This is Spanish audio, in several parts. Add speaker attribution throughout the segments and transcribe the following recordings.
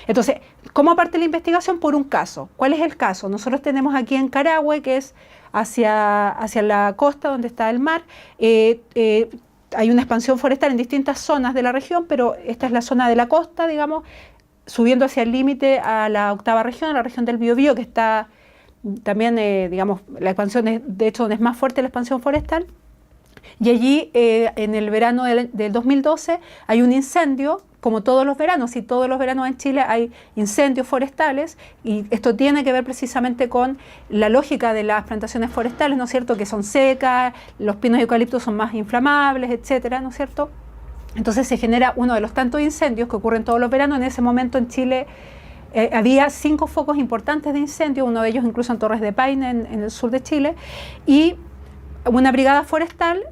Speaker 1: Entonces, ¿cómo parte la investigación? Por un caso. ¿Cuál es el caso? Nosotros tenemos aquí en Carahue, que es hacia la costa donde está el mar, hay una expansión forestal en distintas zonas de la región, pero esta es la zona de la costa, digamos, subiendo hacia el límite a la octava región, a la región del Biobío, que está también, digamos, la expansión es, de hecho, donde es más fuerte la expansión forestal. Y allí, en el verano del 2012, hay un incendio, como todos los veranos, y todos los veranos en Chile hay incendios forestales, y esto tiene que ver precisamente con la lógica de las plantaciones forestales, ¿no es cierto?, que son secas, los pinos y eucaliptos son más inflamables, etcétera, ¿no es cierto? Entonces se genera uno de los tantos incendios que ocurren todos los veranos. En ese momento en Chile había 5 focos importantes de incendio, uno de ellos incluso en Torres de Paine, en el sur de Chile, y una brigada forestal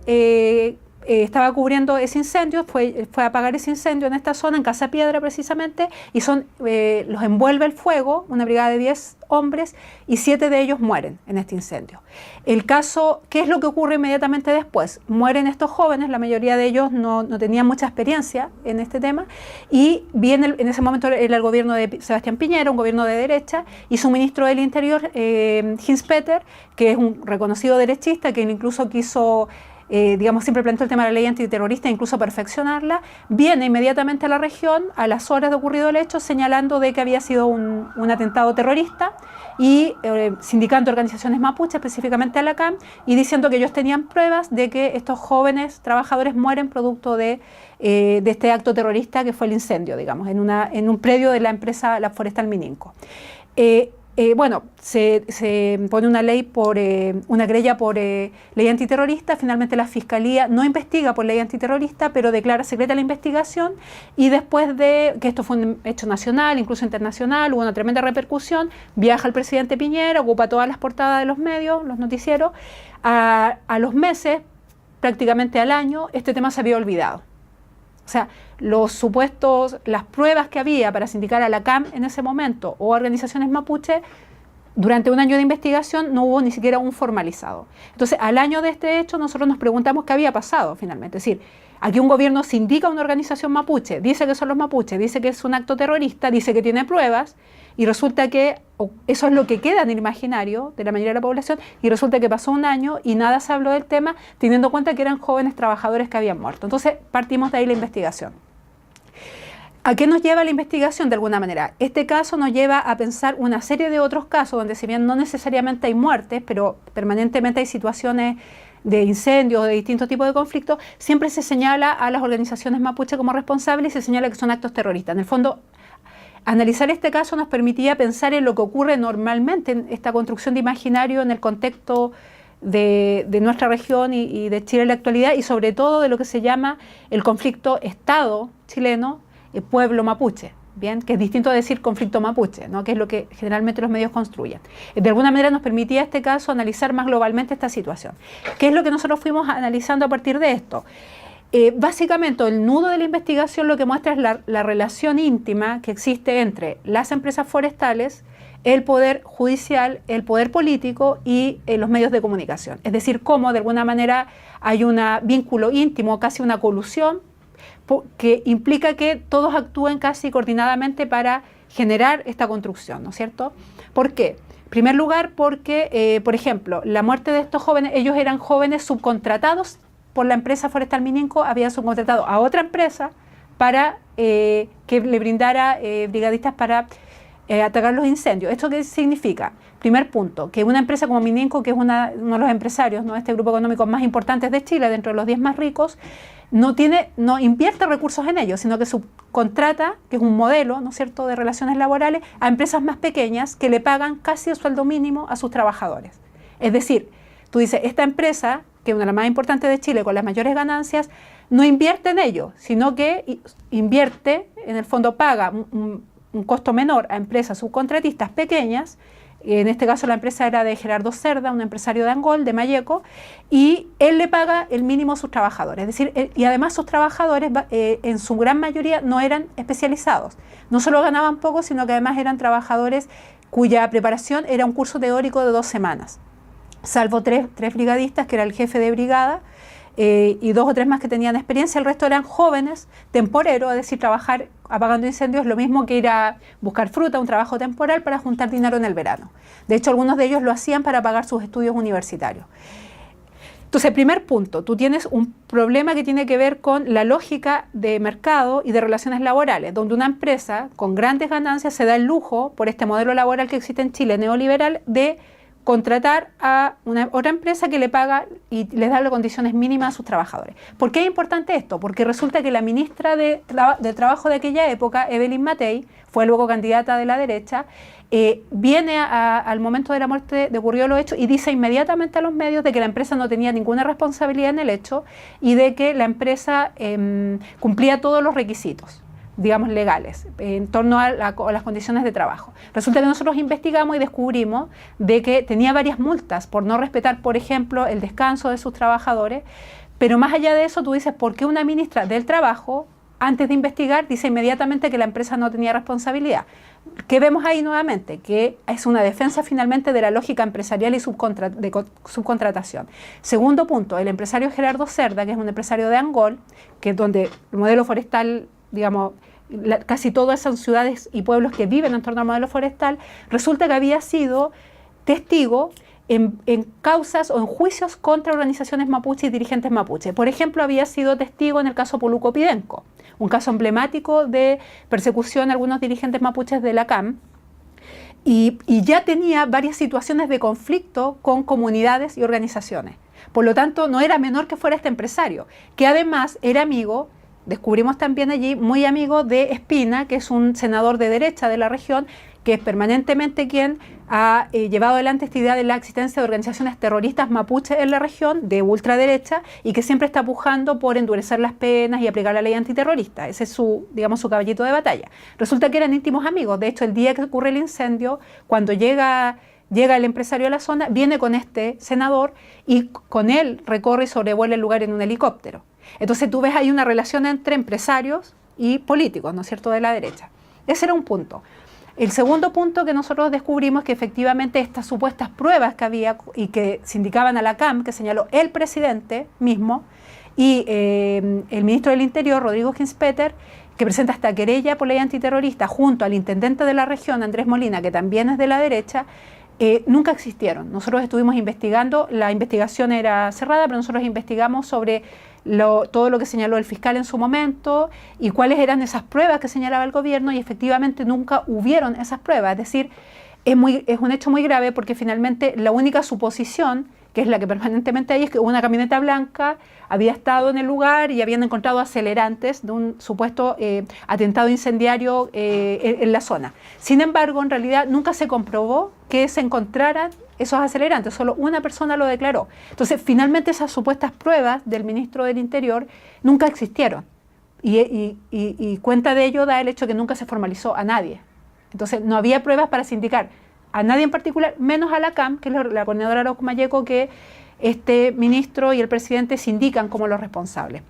Speaker 1: estaba cubriendo ese incendio, fue a apagar ese incendio en esta zona, en Casa Piedra precisamente, y los envuelve el fuego, una brigada de 10 hombres, y 7 de ellos mueren en este incendio. El caso, ¿qué es lo que ocurre inmediatamente después? Mueren estos jóvenes, la mayoría de ellos no tenían mucha experiencia en este tema, y viene, en ese momento era el gobierno de Sebastián Piñera, un gobierno de derecha, y su ministro del Interior, Hinspeter, que es un reconocido derechista, que incluso quiso digamos, siempre planteó el tema de la ley antiterrorista, incluso perfeccionarla, viene inmediatamente a la región a las horas de ocurrido el hecho, señalando de que había sido un atentado terrorista y sindicando organizaciones mapuches, específicamente a la CAM, y diciendo que ellos tenían pruebas de que estos jóvenes trabajadores mueren producto de este acto terrorista que fue el incendio, digamos, en un predio de la empresa La Forestal Mininco. Bueno, se pone una ley una querella por ley antiterrorista. Finalmente la Fiscalía no investiga por ley antiterrorista, pero declara secreta la investigación, y después de que esto fue un hecho nacional, incluso internacional, hubo una tremenda repercusión, viaja el presidente Piñera, ocupa todas las portadas de los medios, los noticieros. A los meses, prácticamente al año, este tema se había olvidado. O sea, las pruebas que había para sindicar a la CAM en ese momento o organizaciones mapuche, durante un año de investigación no hubo ni siquiera un formalizado. Entonces, al año de este hecho, nosotros nos preguntamos qué había pasado finalmente. Es decir, aquí un gobierno sindica a una organización mapuche, dice que son los mapuches, dice que es un acto terrorista, dice que tiene pruebas, y resulta que eso es lo que queda en el imaginario de la mayoría de la población, y resulta que pasó un año y nada se habló del tema, teniendo en cuenta que eran jóvenes trabajadores que habían muerto. Entonces partimos de ahí la investigación. ¿A qué nos lleva la investigación de alguna manera? Este caso nos lleva a pensar una serie de otros casos donde, si bien no necesariamente hay muertes, pero permanentemente hay situaciones de incendios o de distintos tipos de conflictos, siempre se señala a las organizaciones mapuche como responsables y se señala que son actos terroristas. En el fondo, analizar este caso nos permitía pensar en lo que ocurre normalmente en esta construcción de imaginario en el contexto de nuestra región y de Chile en la actualidad, y sobre todo de lo que se llama el conflicto Estado chileno, pueblo mapuche, bien, que es distinto a decir conflicto mapuche, ¿no?, que es lo que generalmente los medios construyen. De alguna manera nos permitía este caso analizar más globalmente esta situación. ¿Qué es lo que nosotros fuimos analizando a partir de esto? Básicamente el nudo de la investigación lo que muestra es la relación íntima que existe entre las empresas forestales, el poder judicial, el poder político y los medios de comunicación. Es decir, cómo de alguna manera hay un vínculo íntimo, casi una colusión, que implica que todos actúen casi coordinadamente para generar esta construcción, ¿no es cierto? ¿Por qué? En primer lugar, porque, por ejemplo, la muerte de estos jóvenes, ellos eran jóvenes subcontratados por la empresa Forestal Mininco, habían subcontratado a otra empresa para que le brindara brigadistas para atacar los incendios. ¿Esto qué significa? Primer punto, que una empresa como Mininco, que es uno de los empresarios, ¿no?, este grupo económico más importantes de Chile, dentro de los 10 más ricos, no invierte recursos en ellos, sino que subcontrata, que es un modelo, ¿no es cierto?, de relaciones laborales, a empresas más pequeñas que le pagan casi el sueldo mínimo a sus trabajadores. Es decir, tú dices, esta empresa, que es una de las más importantes de Chile, con las mayores ganancias, no invierte en ello, sino que invierte, en el fondo paga un costo menor a empresas subcontratistas pequeñas. En este caso la empresa era de Gerardo Cerda, un empresario de Angol, de Malleco, y él le paga el mínimo a sus trabajadores. Es decir, y además sus trabajadores en su gran mayoría no eran especializados. No solo ganaban poco, sino que además eran trabajadores cuya preparación era un curso teórico de 2 semanas. Salvo tres brigadistas, que era el jefe de brigada, y 2 o 3 más que tenían experiencia. El resto eran jóvenes, temporeros, es decir, trabajar apagando incendios es lo mismo que ir a buscar fruta, un trabajo temporal para juntar dinero en el verano. De hecho, algunos de ellos lo hacían para pagar sus estudios universitarios. Entonces, primer punto, tú tienes un problema que tiene que ver con la lógica de mercado y de relaciones laborales, donde una empresa con grandes ganancias se da el lujo, por este modelo laboral que existe en Chile, neoliberal, de contratar a una otra empresa que le paga y les da las condiciones mínimas a sus trabajadores. ¿Por qué es importante esto? Porque resulta que la ministra de Trabajo de aquella época, Evelyn Matei, fue luego candidata de la derecha, viene al momento de la muerte de ocurrió los hechos y dice inmediatamente a los medios de que la empresa no tenía ninguna responsabilidad en el hecho y de que la empresa cumplía todos los requisitos, digamos, legales, en torno a las condiciones de trabajo. Resulta que nosotros investigamos y descubrimos de que tenía varias multas por no respetar, por ejemplo, el descanso de sus trabajadores, pero más allá de eso tú dices, ¿por qué una ministra del Trabajo, antes de investigar, dice inmediatamente que la empresa no tenía responsabilidad? ¿Qué vemos ahí nuevamente? Que es una defensa finalmente de la lógica empresarial y de subcontratación. Segundo punto, el empresario Gerardo Cerda, que es un empresario de Angol, que es donde el modelo forestal, digamos, casi todas son ciudades y pueblos que viven en torno al modelo forestal, resulta que había sido testigo en causas o en juicios contra organizaciones mapuche y dirigentes mapuche. Por ejemplo, había sido testigo en el caso Poluco Pidenco, un caso emblemático de persecución a algunos dirigentes mapuches de la CAM, y ya tenía varias situaciones de conflicto con comunidades y organizaciones. Por lo tanto, no era menor que fuera este empresario, que además era amigo, descubrimos también allí, muy amigo de Espina, que es un senador de derecha de la región, que es permanentemente quien ha llevado adelante esta idea de la existencia de organizaciones terroristas mapuches en la región, de ultraderecha, y que siempre está pujando por endurecer las penas y aplicar la ley antiterrorista. Ese es su, digamos, su caballito de batalla. Resulta que eran íntimos amigos. De hecho, el día que ocurre el incendio, cuando llega el empresario a la zona, viene con este senador y con él recorre y sobrevuela el lugar en un helicóptero. Entonces tú ves ahí una relación entre empresarios y políticos, ¿no es cierto?, de la derecha. Ese era un punto. El segundo punto que nosotros descubrimos es que efectivamente estas supuestas pruebas que había y que se indicaban a la CAM, que señaló el presidente mismo y el ministro del Interior, Rodrigo Ginspeter, que presenta esta querella por ley antiterrorista junto al intendente de la región, Andrés Molina, que también es de la derecha, nunca existieron. Nosotros estuvimos investigando, la investigación era cerrada, pero nosotros investigamos sobre todo lo que señaló el fiscal en su momento y cuáles eran esas pruebas que señalaba el gobierno, y efectivamente nunca hubieron esas pruebas. Es decir, es un hecho muy grave porque finalmente la única suposición, que es la que permanentemente hay, es que una camioneta blanca había estado en el lugar y habían encontrado acelerantes de un supuesto atentado incendiario en la zona. Sin embargo, en realidad nunca se comprobó que se encontraran esos acelerantes, solo una persona lo declaró. Entonces, finalmente esas supuestas pruebas del ministro del Interior nunca existieron. Y cuenta de ello da el hecho de que nunca se formalizó a nadie. Entonces, no había pruebas para sindicar a nadie en particular, menos a la CAM, que es la coordinadora Arauco Mayeco, que este ministro y el presidente se indican como los responsables.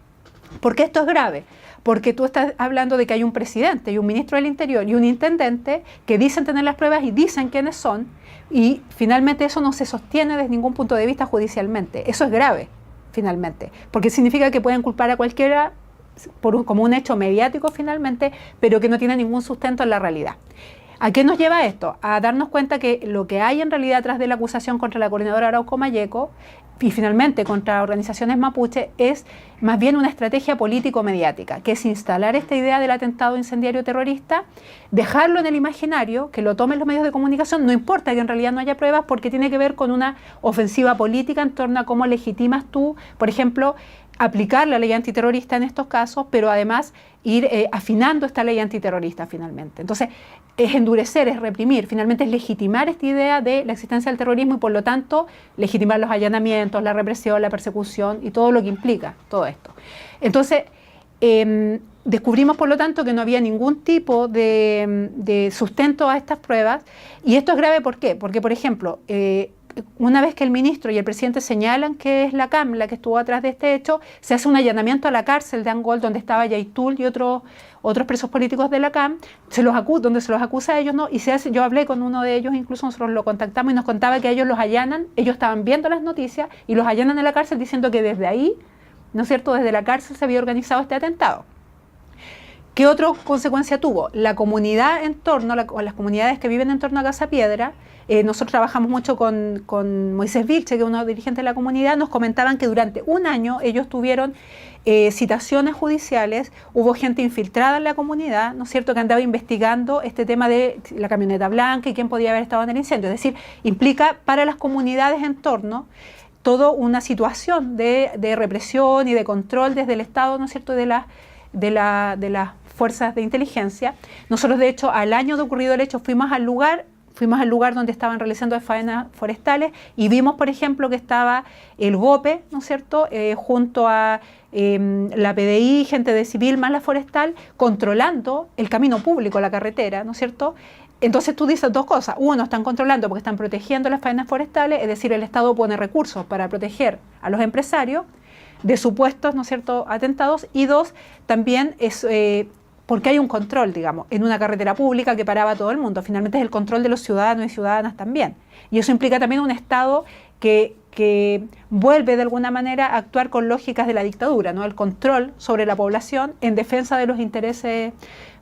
Speaker 1: ¿Por qué esto es grave? Porque tú estás hablando de que hay un presidente y un ministro del Interior y un intendente que dicen tener las pruebas y dicen quiénes son, y finalmente eso no se sostiene desde ningún punto de vista judicialmente. Eso es grave, finalmente, porque significa que pueden culpar a cualquiera como un hecho mediático finalmente, pero que no tiene ningún sustento en la realidad. ¿A qué nos lleva esto? A darnos cuenta que lo que hay en realidad atrás de la acusación contra la coordinadora Arauco Mayeco y finalmente contra organizaciones mapuche es más bien una estrategia político-mediática, que es instalar esta idea del atentado incendiario terrorista, dejarlo en el imaginario, que lo tomen los medios de comunicación, no importa que en realidad no haya pruebas, porque tiene que ver con una ofensiva política en torno a cómo legitimas tú, por ejemplo, aplicar la ley antiterrorista en estos casos, pero además ir afinando esta ley antiterrorista finalmente. Entonces, es endurecer, es reprimir, finalmente es legitimar esta idea de la existencia del terrorismo y por lo tanto legitimar los allanamientos, la represión, la persecución y todo lo que implica todo esto. Entonces, descubrimos por lo tanto que no había ningún tipo de sustento a estas pruebas, y esto es grave. ¿Por qué? Porque, por ejemplo, una vez que el ministro y el presidente señalan que es la CAM la que estuvo atrás de este hecho, se hace un allanamiento a la cárcel de Angol, donde estaba Yaitul y otros presos políticos de la CAM, donde se los acusa a ellos, ¿no? Y yo hablé con uno de ellos, incluso nosotros lo contactamos y nos contaba que ellos los allanan, ellos estaban viendo las noticias y los allanan en la cárcel diciendo que desde ahí ¿no es cierto?, desde la cárcel se había organizado este atentado. ¿Qué otra consecuencia tuvo? La comunidad en torno, o las comunidades que viven en torno a Casa Piedra, nosotros trabajamos mucho con Moisés Vilche, que es uno de los dirigentes de la comunidad, nos comentaban que durante un año ellos tuvieron citaciones judiciales, hubo gente infiltrada en la comunidad, ¿no es cierto?, que andaba investigando este tema de la camioneta blanca y quién podía haber estado en el incendio. Es decir, implica para las comunidades en torno toda una situación de represión y de control desde el Estado, ¿no es cierto?, de las fuerzas de inteligencia. Nosotros, de hecho, al año de ocurrido el hecho, fuimos al lugar donde estaban realizando faenas forestales y vimos, por ejemplo, que estaba el GOPE, ¿no es cierto?, junto a la PDI, gente de civil más la forestal, controlando el camino público, la carretera, ¿no es cierto? Entonces tú dices dos cosas. Uno, están controlando porque están protegiendo las faenas forestales, es decir, el Estado pone recursos para proteger a los empresarios de supuestos, ¿no es cierto?, atentados. Y dos, también es porque hay un control, digamos, en una carretera pública que paraba a todo el mundo. Finalmente es el control de los ciudadanos y ciudadanas también. Y eso implica también un Estado que vuelve de alguna manera a actuar con lógicas de la dictadura, ¿no?, el control sobre la población en defensa de los intereses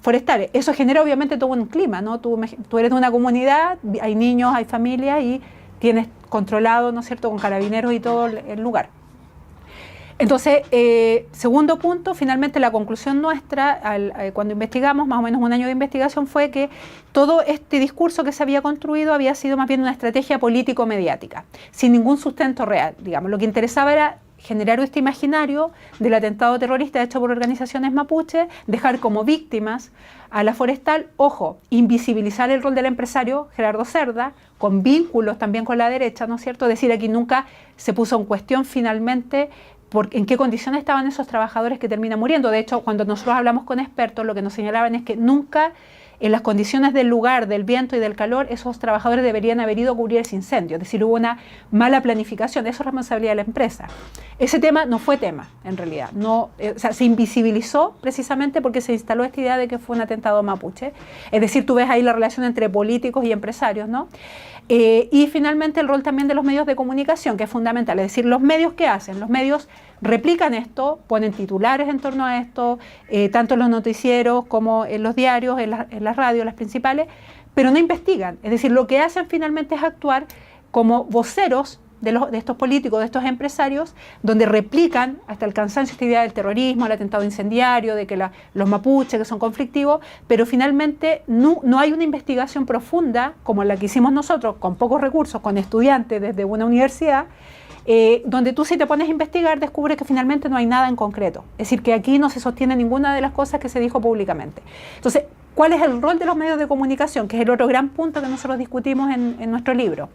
Speaker 1: forestales. Eso genera obviamente todo un clima, ¿no? Tú eres de una comunidad, hay niños, hay familias y tienes controlado, ¿no es cierto?, con carabineros y todo el lugar. Entonces, segundo punto, finalmente la conclusión nuestra, cuando investigamos, más o menos un año de investigación, fue que todo este discurso que se había construido había sido más bien una estrategia político-mediática, sin ningún sustento real, digamos. Lo que interesaba era generar este imaginario del atentado terrorista hecho por organizaciones mapuches, dejar como víctimas a la forestal, ojo, invisibilizar el rol del empresario Gerardo Cerda, con vínculos también con la derecha, ¿no es cierto? Es decir, aquí nunca se puso en cuestión finalmente en qué condiciones estaban esos trabajadores que terminan muriendo. De hecho, cuando nosotros hablamos con expertos, lo que nos señalaban es que nunca en las condiciones del lugar, del viento y del calor, esos trabajadores deberían haber ido a cubrir ese incendio. Es decir, hubo una mala planificación, eso es responsabilidad de la empresa. Ese tema no fue tema, en realidad. No, o sea, se invisibilizó precisamente porque se instaló esta idea de que fue un atentado mapuche. Es decir, tú ves ahí la relación entre políticos y empresarios, ¿no? Y finalmente el rol también de los medios de comunicación, que es fundamental. Es decir, los medios, ¿qué hacen? Los medios replican esto, ponen titulares en torno a esto, tanto en los noticieros como en los diarios, en las radios, las principales, pero no investigan. Es decir, lo que hacen finalmente es actuar como voceros de estos políticos, de estos empresarios, donde replican hasta el cansancio esta idea del terrorismo, el atentado incendiario, de que los mapuches que son conflictivos, pero finalmente no hay una investigación profunda como la que hicimos nosotros, con pocos recursos, con estudiantes desde una universidad, donde tú, si te pones a investigar, descubres que finalmente no hay nada en concreto. Es decir, que aquí no se sostiene ninguna de las cosas que se dijo públicamente. Entonces, ¿cuál es el rol de los medios de comunicación? Que es el otro gran punto que nosotros discutimos en nuestro libro.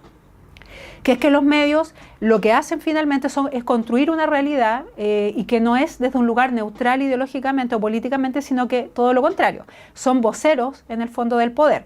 Speaker 1: Que es que los medios lo que hacen finalmente es construir una realidad y que no es desde un lugar neutral ideológicamente o políticamente, sino que todo lo contrario. Son voceros, en el fondo, del poder.